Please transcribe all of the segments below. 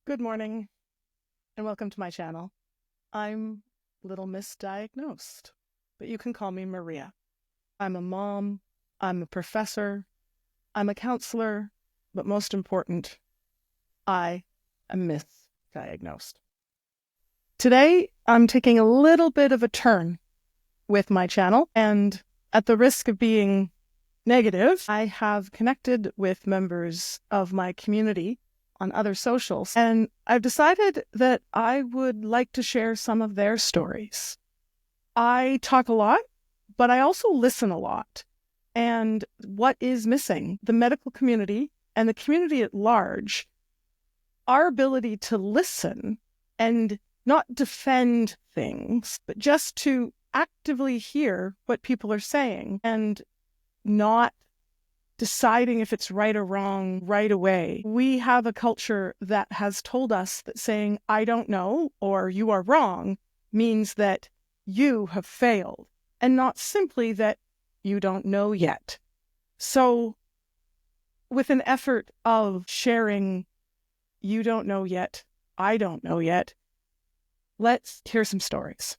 Good morning, and welcome to my channel. I'm Little Misdiagnosed, but you can call me Maria. I'm a mom, I'm a professor, I'm a counselor, but most important, I am misdiagnosed. Today, I'm taking a little bit of a turn with my channel, and at the risk of being negative, I have connected with members of my community on other socials, and I've decided that I would like to share some of their stories. I talk a lot, but I also listen a lot. And what is missing? The medical community and the community at large, our ability to listen and not defend things, but just to actively hear what people are saying and not deciding if it's right or wrong right away. We have a culture that has told us that saying, I don't know, or you are wrong, means that you have failed, and not simply that you don't know yet. So, with an effort of sharing, you don't know yet, I don't know yet, let's hear some stories.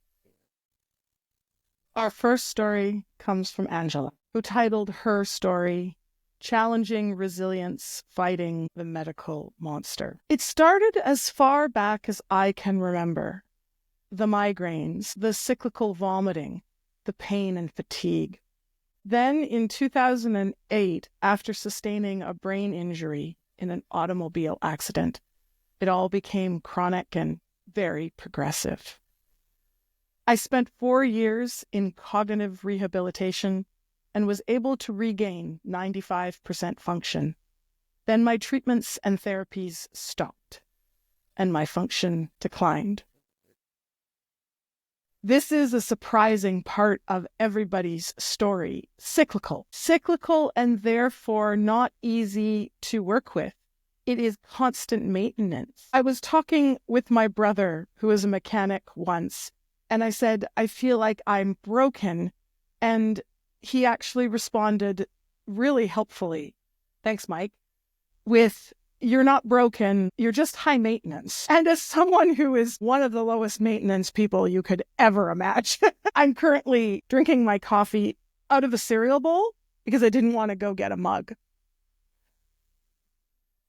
Our first story comes from Angela, who titled her story, Challenging Resilience, Fighting the Medical Monster. It started as far back as I can remember. The migraines, the cyclical vomiting, the pain and fatigue. Then in 2008, after sustaining a brain injury in an automobile accident, it all became chronic and very progressive. I spent 4 years in cognitive rehabilitation and was able to regain 95% function. Then my treatments and therapies stopped, and my function declined. This is a surprising part of everybody's story. Cyclical and therefore not easy to work with. It is constant maintenance. I was talking with my brother, who is a mechanic, once, and I said, I feel like I'm broken, and he actually responded really helpfully, thanks, Mike, with, you're not broken, you're just high maintenance. And as someone who is one of the lowest maintenance people you could ever imagine, I'm currently drinking my coffee out of a cereal bowl because I didn't want to go get a mug.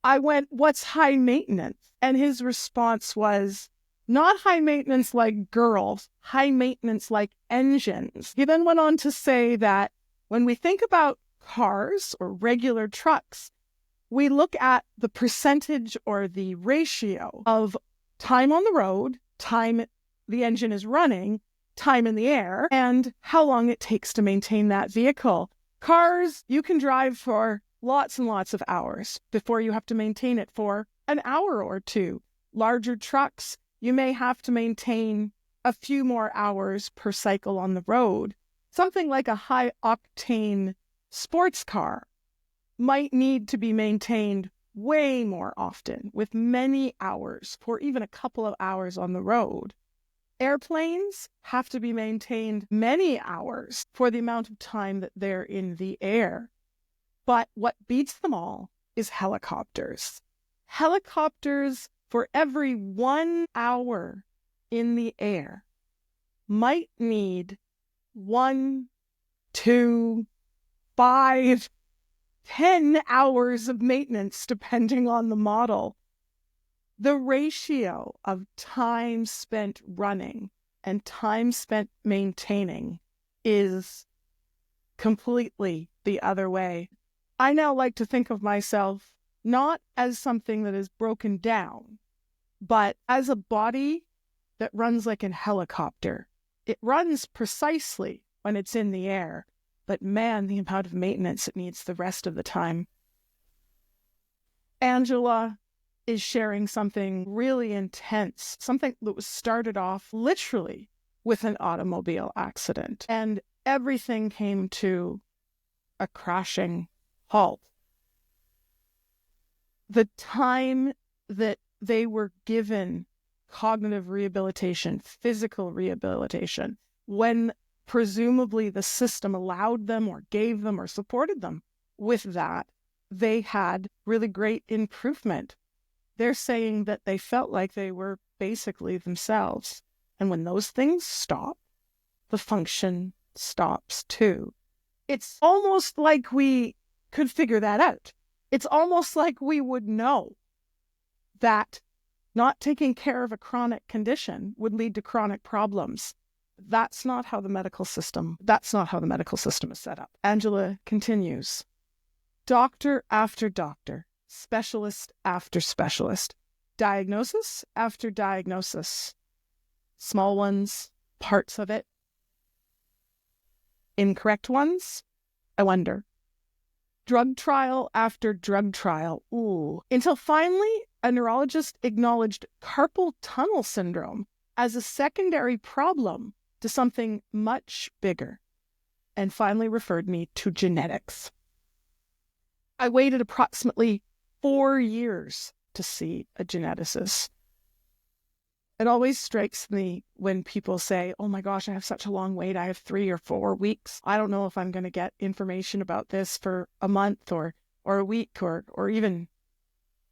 I went, what's high maintenance? And his response was, not high maintenance like girls, high maintenance like engines. He then went on to say that when we think about cars or regular trucks, we look at the percentage or the ratio of time on the road, time the engine is running, time in the air, and how long it takes to maintain that vehicle. Cars, you can drive for lots and lots of hours before you have to maintain it for an hour or two. Larger trucks, you may have to maintain a few more hours per cycle on the road. Something like a high-octane sports car might need to be maintained way more often, with many hours, for even a couple of hours on the road. Airplanes have to be maintained many hours for the amount of time that they're in the air. But what beats them all is helicopters. Helicopters, for every 1 hour in the air, might need 1, 2, 5, 10 hours of maintenance, depending on the model. The ratio of time spent running and time spent maintaining is completely the other way. I now like to think of myself not as something that is broken down, but as a body that runs like a helicopter. It runs precisely when it's in the air, but man, the amount of maintenance it needs the rest of the time. Angela is sharing something really intense, something that was started off literally with an automobile accident, and everything came to a crashing halt. The time that they were given cognitive rehabilitation, physical rehabilitation, when presumably the system allowed them or gave them or supported them with that, they had really great improvement. They're saying that they felt like they were basically themselves. And when those things stop, the function stops too. It's almost like we could figure that out. It's almost like we would know that not taking care of a chronic condition would lead to chronic problems. That's not how the medical system is set up. Angela continues. Doctor after doctor, specialist after specialist, diagnosis after diagnosis, small ones, parts of it, incorrect ones, I wonder. Drug trial after drug trial, until finally a neurologist acknowledged carpal tunnel syndrome as a secondary problem to something much bigger, and finally referred me to genetics. I waited approximately 4 years to see a geneticist. It always strikes me when people say, oh my gosh, I have such a long wait. I have 3 or 4 weeks. I don't know if I'm going to get information about this for a month or a week or even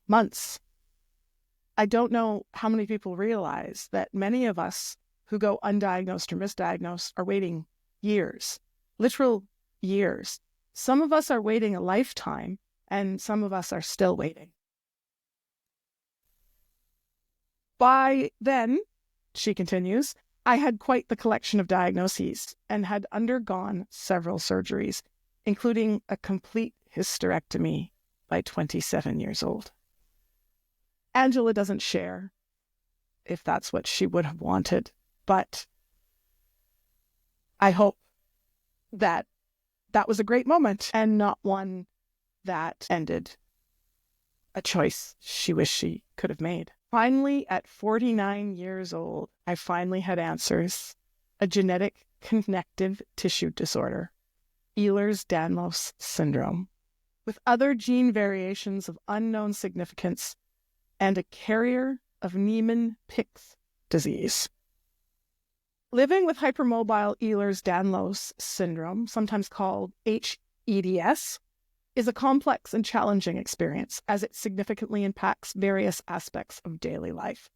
months. I don't know how many people realize that many of us who go undiagnosed or misdiagnosed are waiting years, literal years. Some of us are waiting a lifetime, and some of us are still waiting. By then, she continues, I had quite the collection of diagnoses and had undergone several surgeries, including a complete hysterectomy by 27 years old. Angela doesn't share if that's what she would have wanted, but I hope that that was a great moment and not one that ended a choice she wished she could have made. Finally, at 49 years old, I finally had answers. A genetic connective tissue disorder, Ehlers-Danlos syndrome, with other gene variations of unknown significance and a carrier of Niemann-Pick's disease. Living with hypermobile Ehlers-Danlos syndrome, sometimes called HEDS, is a complex and challenging experience as it significantly impacts various aspects of daily life.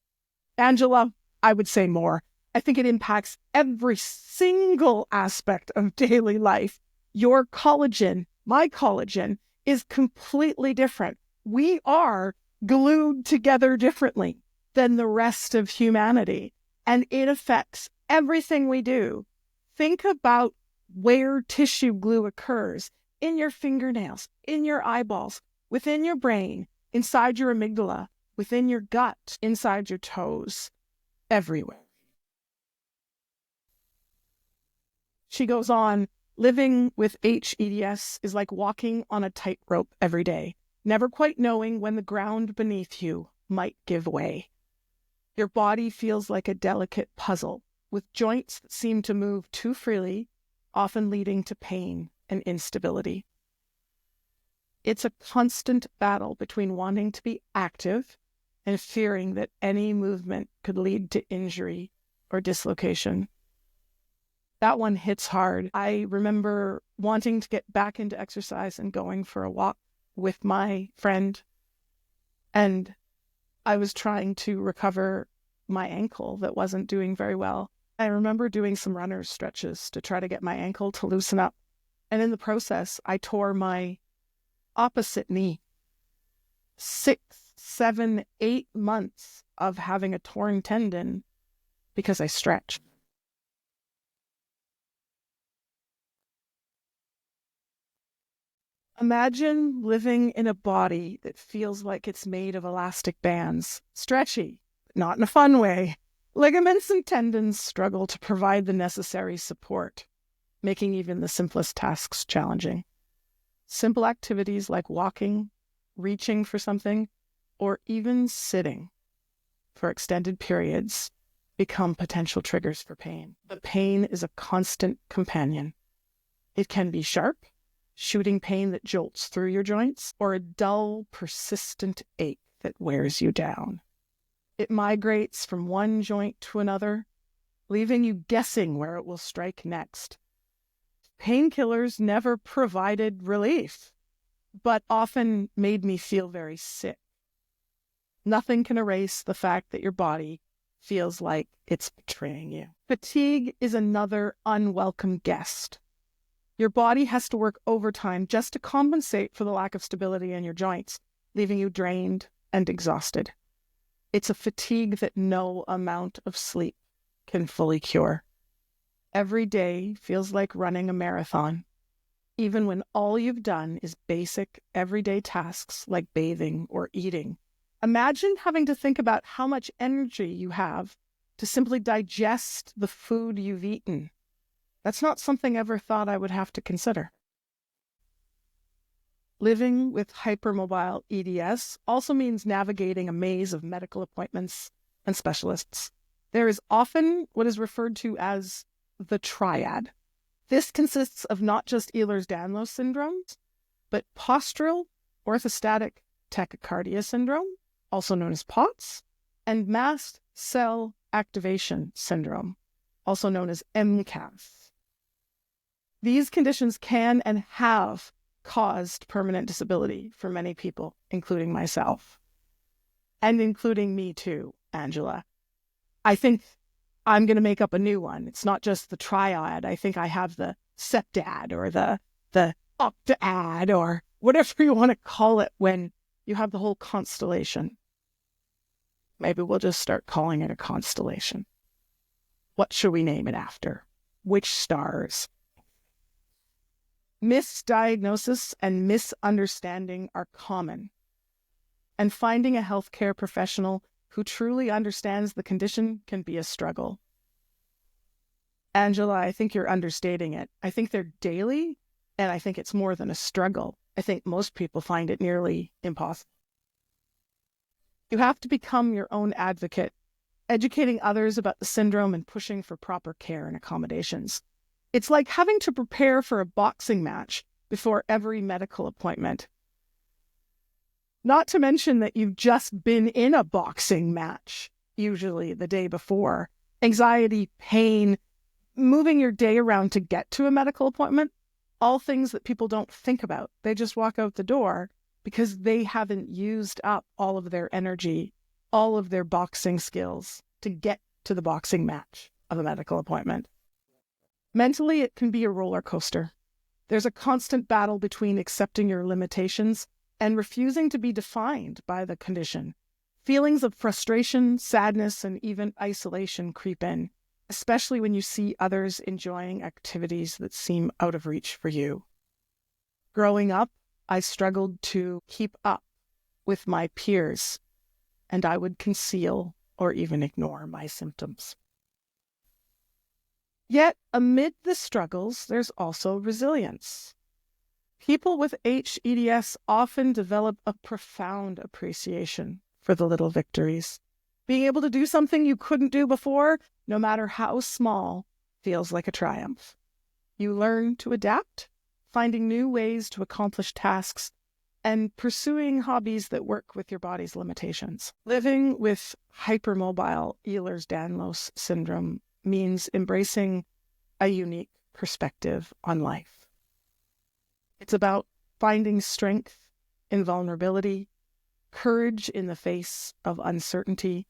Angela, I would say more. I think it impacts every single aspect of daily life. Your collagen, my collagen, is completely different. We are glued together differently than the rest of humanity, and it affects everything we do. Think about where tissue glue occurs. In your fingernails, in your eyeballs, within your brain, inside your amygdala, within your gut, inside your toes, everywhere. She goes on, living with HEDS is like walking on a tightrope every day, never quite knowing when the ground beneath you might give way. Your body feels like a delicate puzzle, with joints that seem to move too freely, often leading to pain and instability. It's a constant battle between wanting to be active and fearing that any movement could lead to injury or dislocation. That one hits hard. I remember wanting to get back into exercise and going for a walk with my friend, and I was trying to recover my ankle that wasn't doing very well. I remember doing some runner's stretches to try to get my ankle to loosen up. And in the process, I tore my opposite knee. 6, 7, 8 months of having a torn tendon because I stretched. Imagine living in a body that feels like it's made of elastic bands, stretchy, but not in a fun way. Ligaments and tendons struggle to provide the necessary support, making even the simplest tasks challenging. Simple activities like walking, reaching for something, or even sitting for extended periods become potential triggers for pain. The pain is a constant companion. It can be sharp, shooting pain that jolts through your joints, or a dull, persistent ache that wears you down. It migrates from one joint to another, leaving you guessing where it will strike next. Painkillers never provided relief, but often made me feel very sick. Nothing can erase the fact that your body feels like it's betraying you. Fatigue is another unwelcome guest. Your body has to work overtime just to compensate for the lack of stability in your joints, leaving you drained and exhausted. It's a fatigue that no amount of sleep can fully cure. Every day feels like running a marathon, even when all you've done is basic, everyday tasks like bathing or eating. Imagine having to think about how much energy you have to simply digest the food you've eaten. That's not something I ever thought I would have to consider. Living with hypermobile EDS also means navigating a maze of medical appointments and specialists. There is often what is referred to as the triad. This consists of not just Ehlers-Danlos syndromes, but postural orthostatic tachycardia syndrome, also known as POTS, and mast cell activation syndrome, also known as MCAS. These conditions can and have caused permanent disability for many people, including myself, and including me too, Angela. I think I'm going to make up a new one. It's not just the triad. I think I have the septad or the octad or whatever you want to call it when you have the whole constellation. Maybe we'll just start calling it a constellation. What should we name it after? Which stars? Misdiagnosis and misunderstanding are common, and finding a healthcare professional who truly understands the condition can be a struggle. Angela, I think you're understating it. I think they're daily, and I think it's more than a struggle. I think most people find it nearly impossible. You have to become your own advocate, educating others about the syndrome and pushing for proper care and accommodations. It's like having to prepare for a boxing match before every medical appointment. Not to mention that you've just been in a boxing match, usually the day before. Anxiety, pain, moving your day around to get to a medical appointment, all things that people don't think about. They just walk out the door because they haven't used up all of their energy, all of their boxing skills to get to the boxing match of a medical appointment. Mentally, it can be a roller coaster. There's a constant battle between accepting your limitations and refusing to be defined by the condition. Feelings of frustration, sadness, and even isolation creep in, especially when you see others enjoying activities that seem out of reach for you. Growing up, I struggled to keep up with my peers, and I would conceal or even ignore my symptoms. Yet, amid the struggles, there's also resilience. People with HEDS often develop a profound appreciation for the little victories. Being able to do something you couldn't do before, no matter how small, feels like a triumph. You learn to adapt, finding new ways to accomplish tasks, and pursuing hobbies that work with your body's limitations. Living with hypermobile Ehlers-Danlos syndrome means embracing a unique perspective on life. It's about finding strength in vulnerability, courage in the face of uncertainty,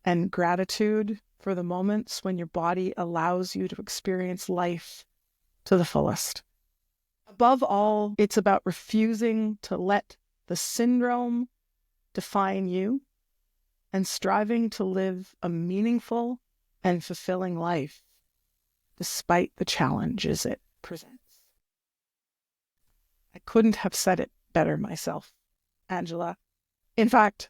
and gratitude for the moments when your body allows you to experience life to the fullest. Above all, it's about refusing to let the syndrome define you and striving to live a meaningful and fulfilling life despite the challenges it presents. I couldn't have said it better myself, Angela. In fact,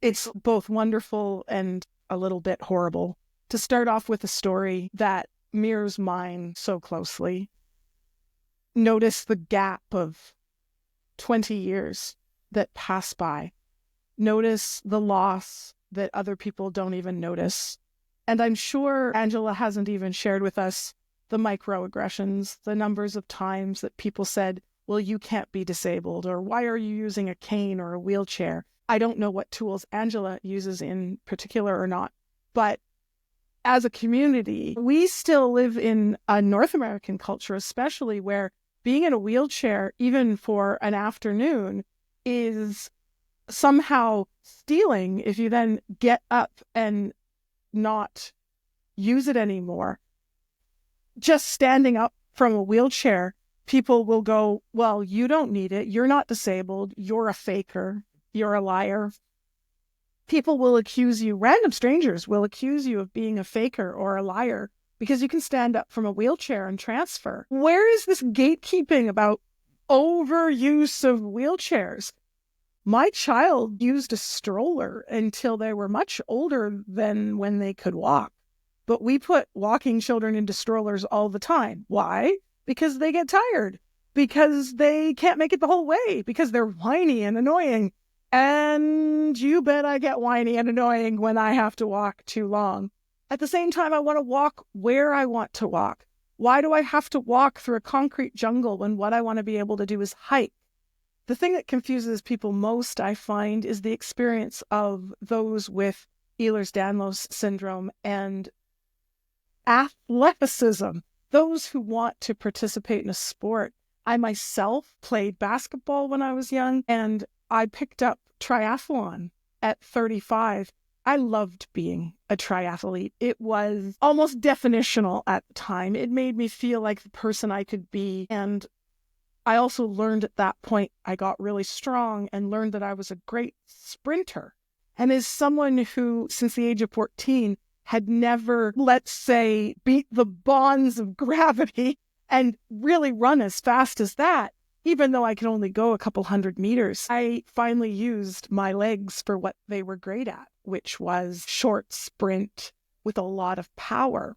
it's both wonderful and a little bit horrible to start off with a story that mirrors mine so closely. Notice the gap of 20 years that pass by. Notice the loss that other people don't even notice. And I'm sure Angela hasn't even shared with us the microaggressions, the numbers of times that people said, well, you can't be disabled, or why are you using a cane or a wheelchair? I don't know what tools Angela uses in particular or not, but as a community, we still live in a North American culture, especially where being in a wheelchair, even for an afternoon, is somehow stealing if you then get up and not use it anymore. Just standing up from a wheelchair, people will go, well, you don't need it. You're not disabled. You're a faker. You're a liar. People will accuse you, random strangers will accuse you of being a faker or a liar because you can stand up from a wheelchair and transfer. Where is this gatekeeping about overuse of wheelchairs? My child used a stroller until they were much older than when they could walk. But we put walking children into strollers all the time. Why? Because they get tired. Because they can't make it the whole way. Because they're whiny and annoying. And you bet I get whiny and annoying when I have to walk too long. At the same time, I want to walk where I want to walk. Why do I have to walk through a concrete jungle when what I want to be able to do is hike? The thing that confuses people most, I find, is the experience of those with Ehlers-Danlos syndrome and athleticism, those who want to participate in a sport. I myself played basketball when I was young, and I picked up triathlon at 35. I loved being a triathlete. It was almost definitional at the time. It made me feel like the person I could be. And I also learned at that point, I got really strong and learned that I was a great sprinter. And as someone who, since the age of 14, had never, let's say, beat the bonds of gravity and really run as fast as that, even though I could only go a couple hundred meters, I finally used my legs for what they were great at, which was short sprint with a lot of power.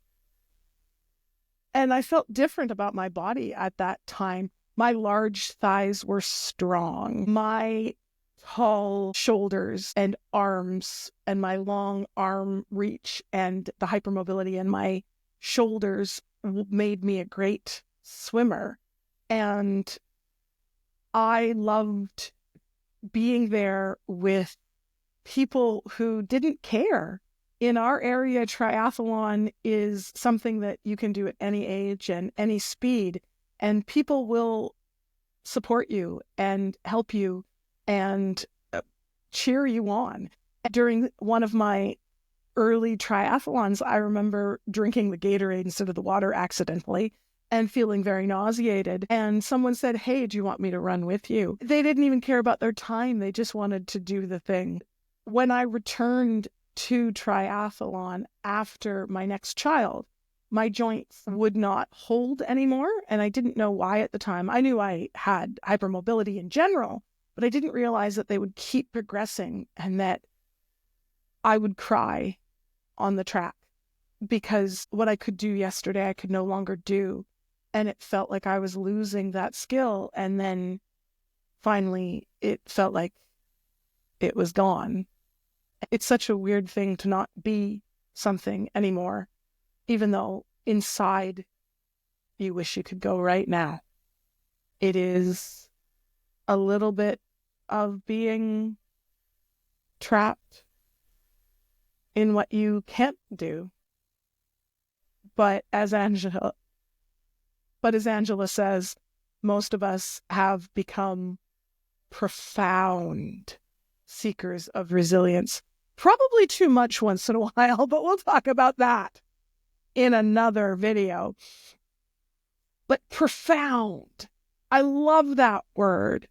And I felt different about my body at that time. My large thighs were strong. My tall shoulders and arms and my long arm reach and the hypermobility in my shoulders made me a great swimmer. And I loved being there with people who didn't care. In our area, triathlon is something that you can do at any age and any speed, and people will support you and help you and cheer you on. During one of my early triathlons, I remember drinking the Gatorade instead of the water accidentally and feeling very nauseated. And someone said, hey, do you want me to run with you? They didn't even care about their time. They just wanted to do the thing. When I returned to triathlon after my next child, my joints would not hold anymore. And I didn't know why at the time. I knew I had hypermobility in general, but I didn't realize that they would keep progressing and that I would cry on the track because what I could do yesterday, I could no longer do. And it felt like I was losing that skill. And then finally, it felt like it was gone. It's such a weird thing to not be something anymore, even though inside you wish you could go right now. It is a little bit of being trapped in what you can't do. But as Angela says, most of us have become profound seekers of resilience. Probably too much once in a while, but we'll talk about that in another video. But profound. I love that word.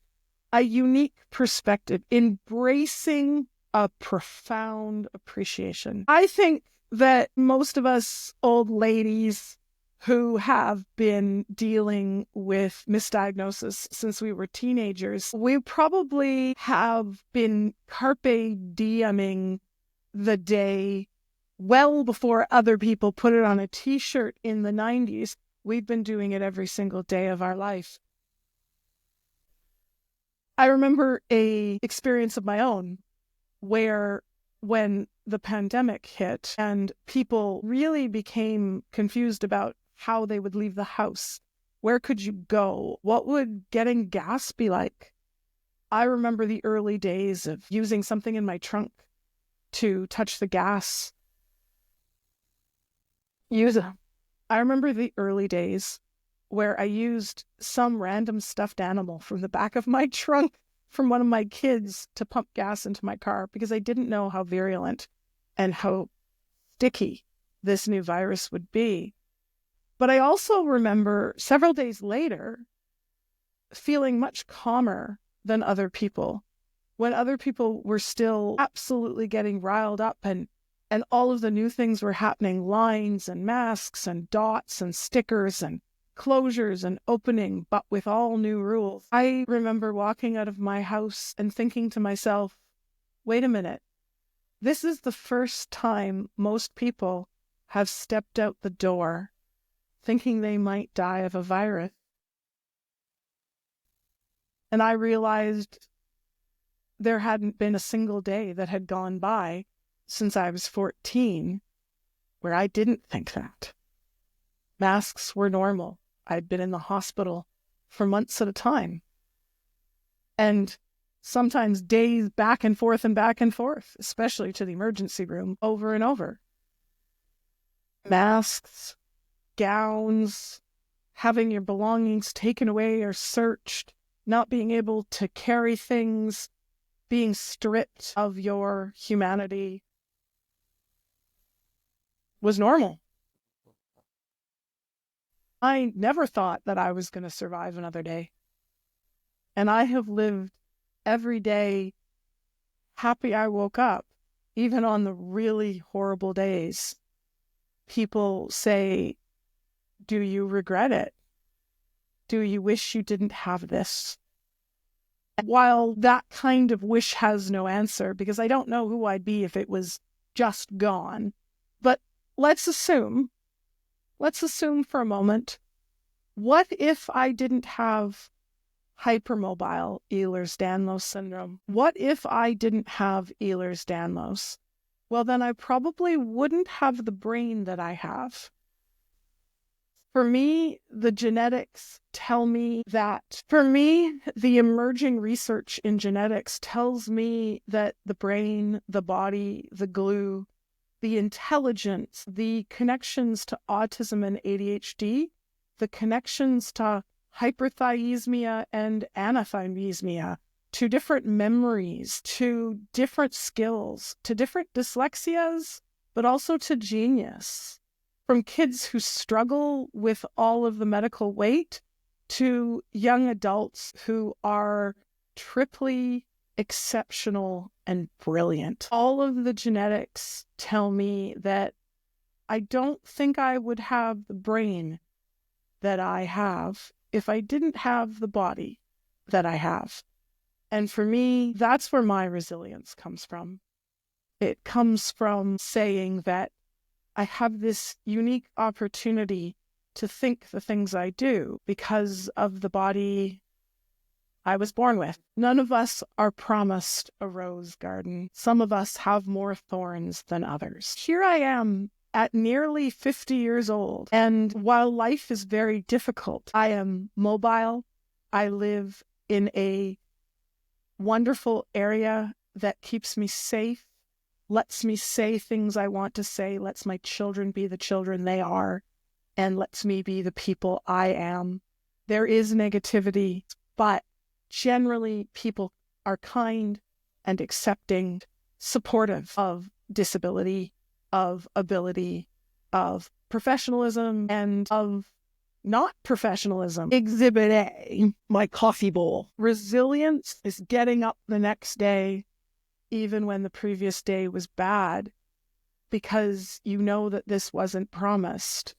A unique perspective, embracing a profound appreciation. I think that most of us old ladies who have been dealing with misdiagnosis since we were teenagers, we probably have been carpe dieming the day well before other people put it on a t-shirt in the 90s. We've been doing it every single day of our life. I remember an experience of my own where when the pandemic hit and people really became confused about how they would leave the house. Where could you go? What would getting gas be like? I remember the early days of using something in my trunk to touch the gas. I remember the early days where I used some random stuffed animal from the back of my trunk from one of my kids to pump gas into my car because I didn't know how virulent and how sticky this new virus would be. But I also remember several days later feeling much calmer than other people, when other people were still absolutely getting riled up and all of the new things were happening, lines and masks and dots and stickers and closures and opening, but with all new rules. I remember walking out of my house and thinking to myself, wait a minute, this is the first time most people have stepped out the door thinking they might die of a virus. And I realized there hadn't been a single day that had gone by since I was 14 where I didn't think that. Masks were normal. I'd been in the hospital for months at a time. And sometimes days back and forth, especially to the emergency room, over and over. Masks, gowns, having your belongings taken away or searched, not being able to carry things, being stripped of your humanity was normal. I never thought that I was going to survive another day. And I have lived every day happy I woke up, even on the really horrible days. People say, do you regret it? Do you wish you didn't have this? While that kind of wish has no answer, because I don't know who I'd be if it was just gone. But let's assume for a moment, what if I didn't have hypermobile Ehlers-Danlos syndrome? What if I didn't have Ehlers-Danlos? Well, then I probably wouldn't have the brain that I have. For me, the genetics tell me that. For me, the emerging research in genetics tells me that the brain, the body, the glue, the intelligence, the connections to autism and ADHD, the connections to hyperthyesmia and anathymesmia, to different memories, to different skills, to different dyslexias, but also to genius. From kids who struggle with all of the medical weight to young adults who are triply exceptional and brilliant. All of the genetics tell me that I don't think I would have the brain that I have if I didn't have the body that I have. And for me, that's where my resilience comes from. It comes from saying that I have this unique opportunity to think the things I do because of the body I was born with. None of us are promised a rose garden. Some of us have more thorns than others. Here I am at nearly 50 years old, and while life is very difficult, I am mobile. I live in a wonderful area that keeps me safe, lets me say things I want to say, lets my children be the children they are, and lets me be the people I am. There is negativity, but generally people are kind and accepting, supportive of disability, of ability, of professionalism, and of not professionalism. Exhibit A, my coffee bowl. Resilience is getting up the next day even when the previous day was bad, because you know that this wasn't promised.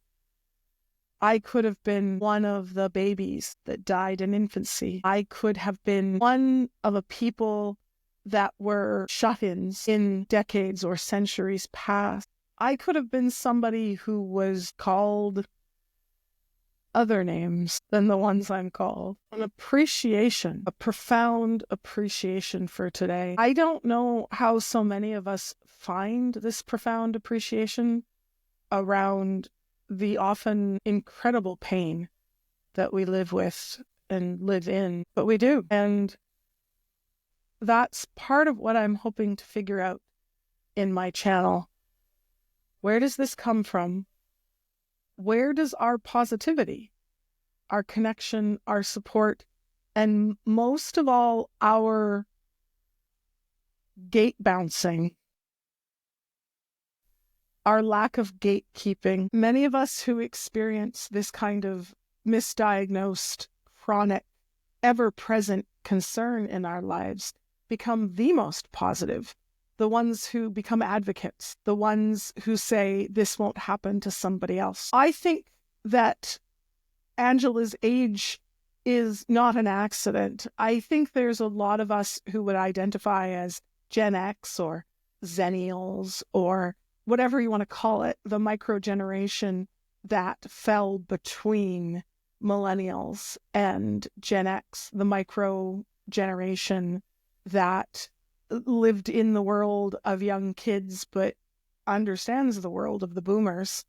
I could have been one of the babies that died in infancy. I could have been one of a people that were shut-ins in decades or centuries past. I could have been somebody who was called other names than the ones I'm called. An appreciation, a profound appreciation for today. I don't know how so many of us find this profound appreciation around the often incredible pain that we live with and live in, but we do. And that's part of what I'm hoping to figure out in my channel. Where does this come from? Where does our positivity, our connection, our support And most of all, our gate bouncing, our lack of gatekeeping. Many of us who experience this kind of misdiagnosed, chronic, ever-present concern in our lives become the most positive, the ones who become advocates, the ones who say this won't happen to somebody else. I think that Angela's age is not an accident. I think there's a lot of us who would identify as Gen X or Zennials or whatever you want to call it, the micro generation that fell between millennials and Gen X, the micro generation that lived in the world of young kids but understands the world of the boomers.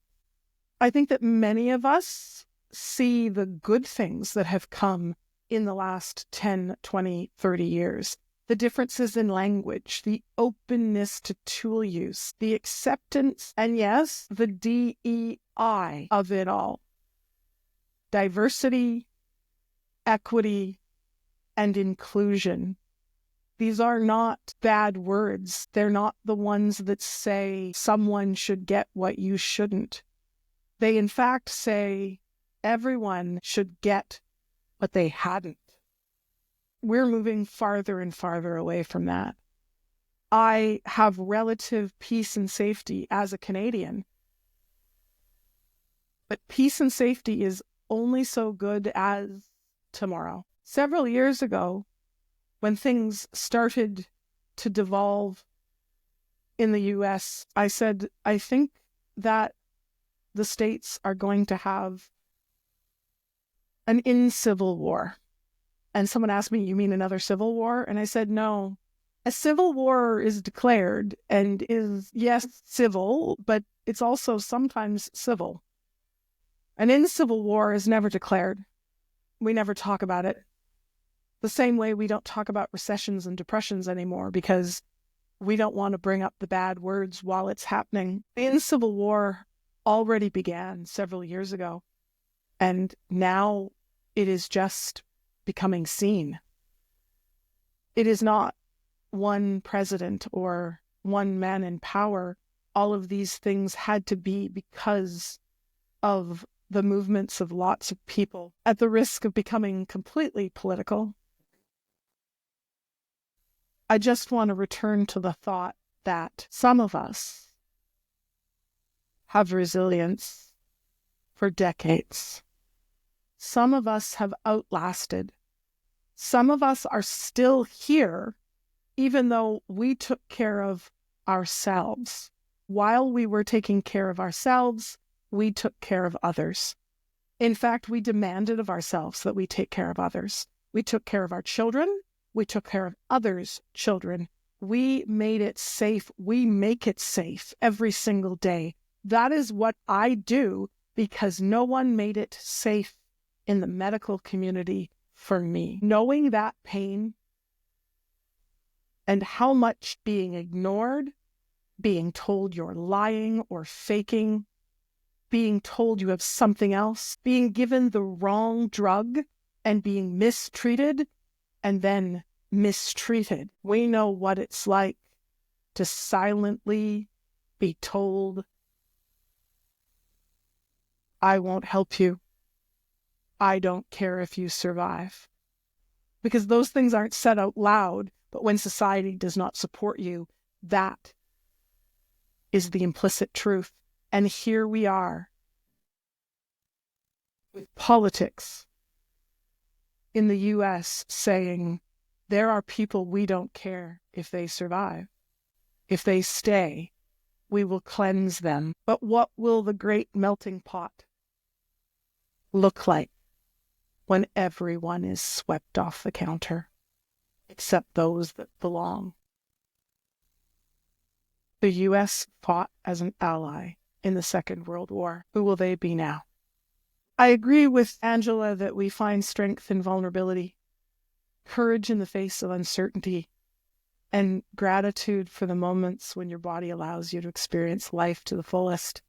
I think that many of us see the good things that have come in the last 10, 20, 30 years. The differences in language, the openness to tool use, the acceptance, and yes, the DEI of it all. Diversity, equity, and inclusion. These are not bad words. They're not the ones that say someone should get what you shouldn't. They in fact say everyone should get what they hadn't. We're moving farther and farther away from that. I have relative peace and safety as a Canadian, but peace and safety is only so good as tomorrow. Several years ago, when things started to devolve in the US, I said, I think that the states are going to have an in-civil war. And someone asked me, you mean another civil war? And I said, no. A civil war is declared and is, yes, civil, but it's also sometimes civil. An in-civil war is never declared. We never talk about it. The same way we don't talk about recessions and depressions anymore because we don't want to bring up the bad words while it's happening. The in-civil war already began several years ago, and now it is just becoming seen. It is not one president or one man in power. All of these things had to be because of the movements of lots of people. At the risk of becoming completely political, I just want to return to the thought that some of us have resilience for decades. Some of us have outlasted. Some of us are still here, even though we took care of ourselves. While we were taking care of ourselves, we took care of others. In fact, we demanded of ourselves that we take care of others. We took care of our children. We took care of others' children. We made it safe. We make it safe every single day. That is what I do because no one made it safe in the medical community for me. Knowing that pain and how much being ignored, being told you're lying or faking, being told you have something else, being given the wrong drug and being mistreated and then mistreated. We know what it's like to silently be told, I won't help you. I don't care if you survive. Because those things aren't said out loud, but when society does not support you, that is the implicit truth. And here we are with politics in the US saying, there are people we don't care if they survive. If they stay, we will cleanse them. But what will the great melting pot look like when everyone is swept off the counter, except those that belong? The US fought as an ally in the Second World War. Who will they be now? I agree with Angela that we find strength in vulnerability, courage in the face of uncertainty, and gratitude for the moments when your body allows you to experience life to the fullest.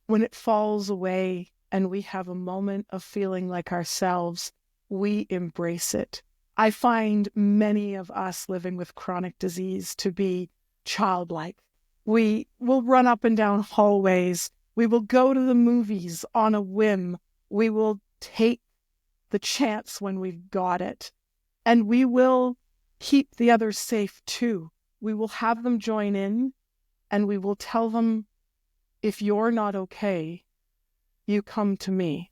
When it falls away and we have a moment of feeling like ourselves, we embrace it. I find many of us living with chronic disease to be childlike. We will run up and down hallways. We will go to the movies on a whim. We will take the chance when we've got it. And we will keep the others safe too. We will have them join in, and we will tell them, if you're not okay, you come to me.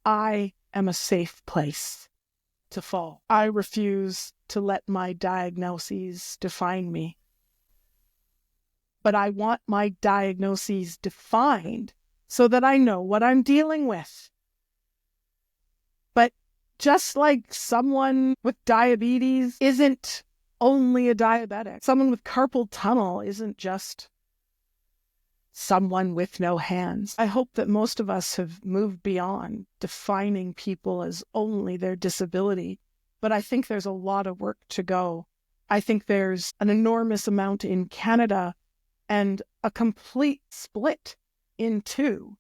I am a safe place to fall. I refuse to let my diagnoses define me. But I want my diagnoses defined so that I know what I'm dealing with. But just like someone with diabetes isn't only a diabetic, someone with carpal tunnel isn't just someone with no hands. I hope that most of us have moved beyond defining people as only their disability, but I think there's a lot of work to go. I think there's an enormous amount in Canada and a complete split in two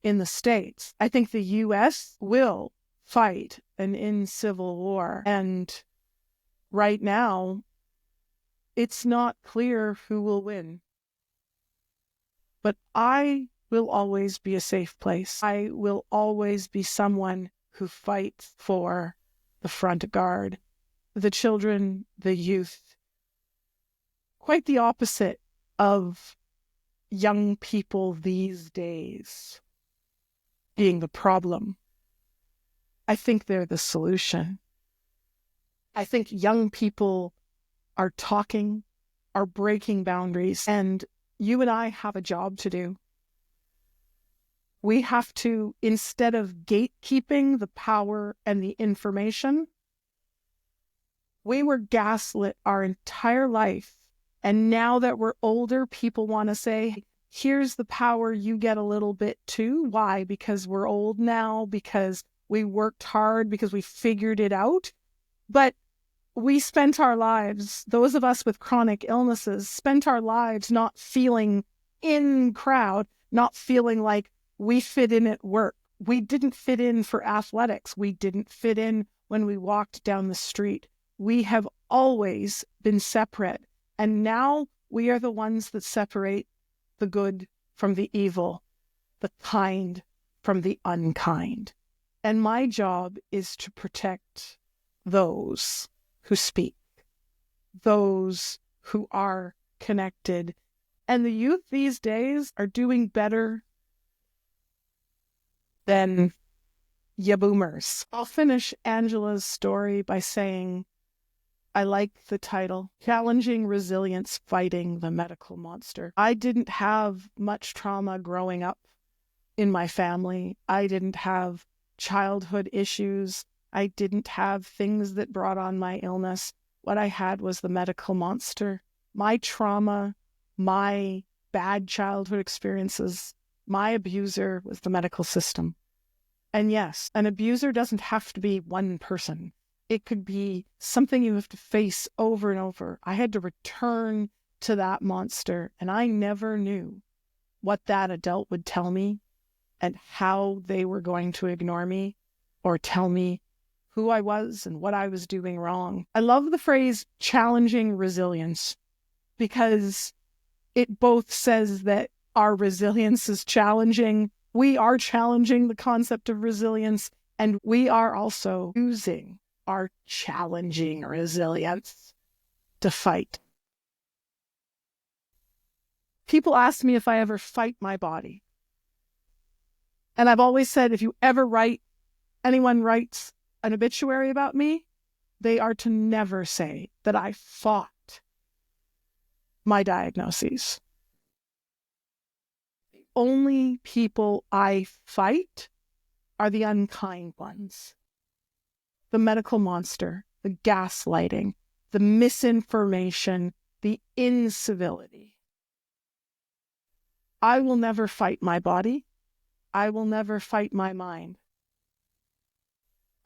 in the States. I think the US will fight an in-civil war, and right now, it's not clear who will win. But I will always be a safe place. I will always be someone who fights for the front guard, the children, the youth. Quite the opposite of young people these days being the problem. I think they're the solution. I think young people are talking, are breaking boundaries, and you and I have a job to do. We have to, instead of gatekeeping the power and the information, we were gaslit our entire life. And now that we're older, people want to say, here's the power, you get a little bit too. Why? Because we're old now, because we worked hard, because we figured it out. But we spent our lives, those of us with chronic illnesses, spent our lives not feeling in crowd, not feeling like we fit in at work. We didn't fit in for athletics. We didn't fit in when we walked down the street. We have always been separate. And now we are the ones that separate the good from the evil, the kind from the unkind. And my job is to protect those who speak, those who are connected. And the youth these days are doing better than ya boomers. I'll finish Angela's story by saying, I like the title, Challenging Resilience, Fighting the Medical Monster. I didn't have much trauma growing up in my family. I didn't have childhood issues. I didn't have things that brought on my illness. What I had was the medical monster. My trauma, my bad childhood experiences, my abuser was the medical system. And yes, an abuser doesn't have to be one person. It could be something you have to face over and over. I had to return to that monster, and I never knew what that adult would tell me and how they were going to ignore me or tell me who I was and what I was doing wrong. I love the phrase challenging resilience because it both says that our resilience is challenging. We are challenging the concept of resilience, and we are also using our challenging resilience to fight. People ask me if I ever fight my body. And I've always said, if anyone writes an obituary about me, they are to never say that I fought my diagnoses. The only people I fight are the unkind ones. The medical monster, the gaslighting, the misinformation, the incivility. I will never fight my body. I will never fight my mind.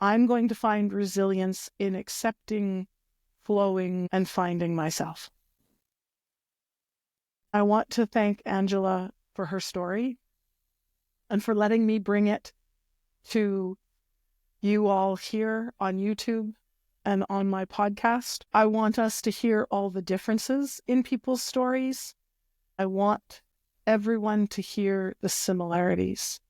I'm going to find resilience in accepting, flowing, and finding myself. I want to thank Angela for her story and for letting me bring it to you all here on YouTube and on my podcast. I want us to hear all the differences in people's stories. I want everyone to hear the similarities.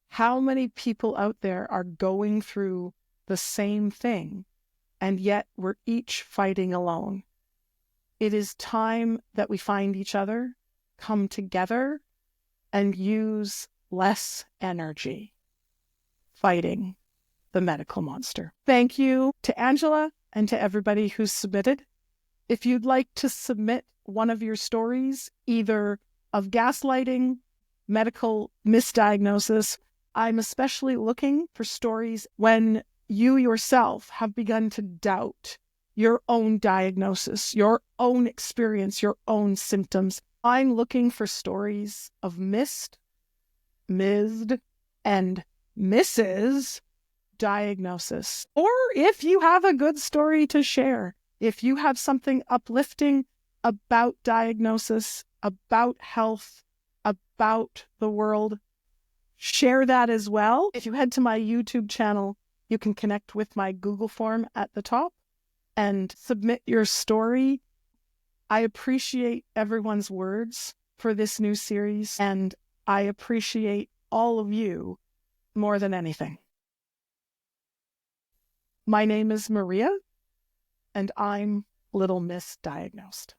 How many people out there are going through the same thing, and yet we're each fighting alone? It is time that we find each other, come together, and use less energy fighting the medical monster. Thank you to Angela and to everybody who's submitted. If you'd like to submit one of your stories, either of gaslighting, medical misdiagnosis, I'm especially looking for stories when you yourself have begun to doubt your own diagnosis, your own experience, your own symptoms. I'm looking for stories of missed, and Mrs. diagnosis. Or if you have a good story to share, if you have something uplifting about diagnosis, about health, about the world, share that as well. If you head to my YouTube channel, you can connect with my Google form at the top and submit your story. I appreciate everyone's words for this new series, and I appreciate all of you more than anything. My name is Maria, and I'm Little Miss Diagnosed.